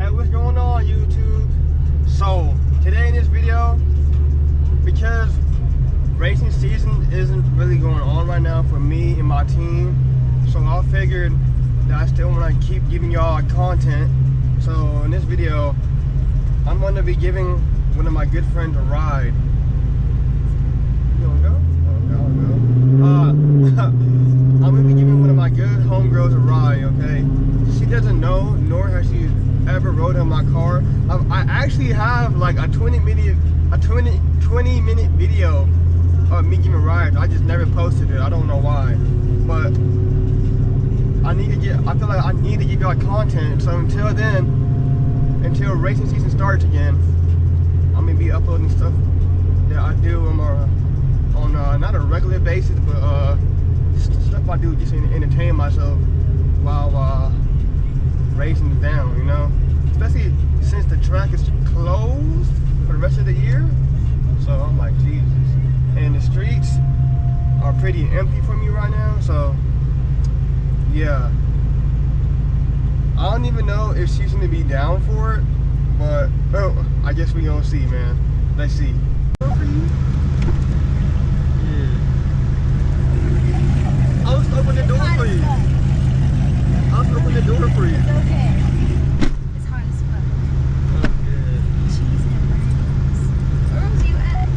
Hey, what's going on, YouTube? So today in this video, because racing season isn't really going on right now for me and my team, so I figured that I still want to keep giving y'all content. So in this video, I'm going to be giving one of my good friends a ride. You wanna go? I'll go. I'm going to be giving one of my good homegirls a ride, okay? She doesn't know, nor has she ever rode in my car. I actually have like a 20 minute video of me giving rides. I just never posted it. I don't know why, but I feel like I need to give y'all content. So until then, until racing season starts again, I'm gonna be uploading stuff that I do on not a regular basis, but stuff I do just to entertain myself while racing down, you know, especially since the track is closed for the rest of the year. So I'm like, Jesus, and the streets are pretty empty for me right now. So yeah, I don't even know if she's gonna be down for it, but I guess we gonna see, man. Let's see. I'll just open the door for you. I'll just open the door for you. It's okay. It's hot as fuck. Okay. Cheese and burgers. Where was you at?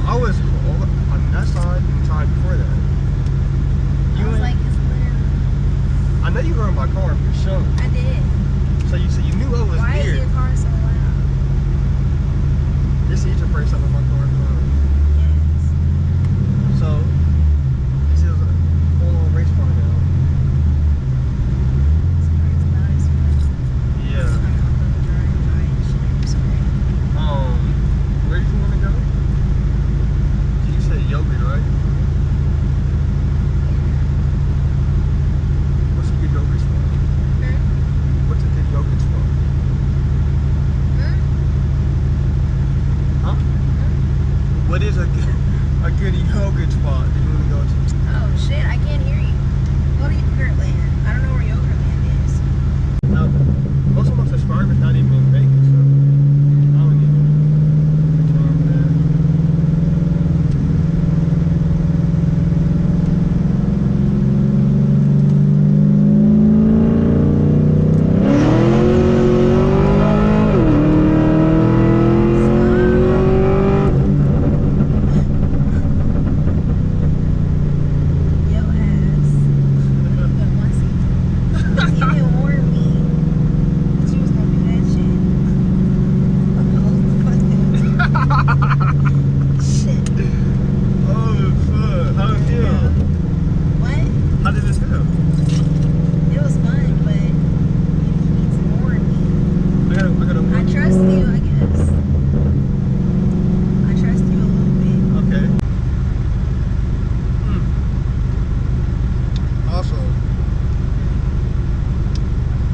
I was on that side and time before that. I was like, it's literally. I know you were in my car for sure. I did. So you said you knew I was Why here. is your car so loud? This is your first time in my car. Yes. So this is a full-on race car now. This car is loud as fuck. Yeah. I'm not gonna drive shit. I'm sorry. Where did you want to go? You said yogurt, right? What's a good yogurt spot? What's a good yogurt spot? Huh? What is a good yogurt spot that you want to go to? Oh shit, I can't hear you. Go to Yogurtland. I don't know where Yogurtland is. Now, most of my subscribers not even in Vegas, so I don't even return that. Yo ass. But once he didn't warn me that you was gonna do that shit. Shit. Oh, fuck. How did it feel? What? How did it feel? It was fun, but you need to warn me. I gotta I trust you, I guess. I trust you a little bit. Okay. Also,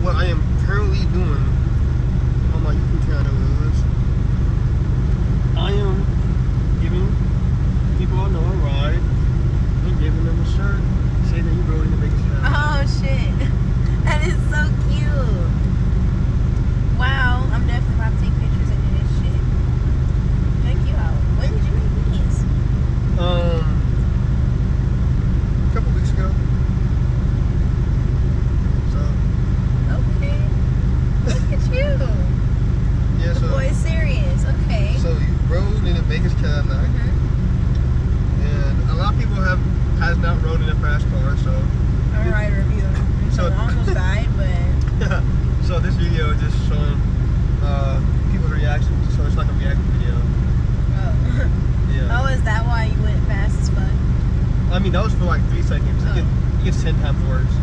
what I am currently doing on my YouTube channel is I am giving people I know a ride and giving them a shirt saying that you rode in the biggest town. Oh shit. That is so cute. Wow, I'm definitely about to take pictures and do this shit. Check you out. When did you make these? A couple weeks ago. So Okay. Look at you. yeah, The boy is serious. Okay. so you rode in a Vegas Cadillac, and a lot of people has not rode in a fast car, so I'm gonna write a review. So I almost died, but so this video is just showing people's reactions, so it's like a reaction video. oh. Yeah. Oh, is that why you went fast as fuck? I mean, that was for like 3 seconds. Oh. It gets 10 times worse.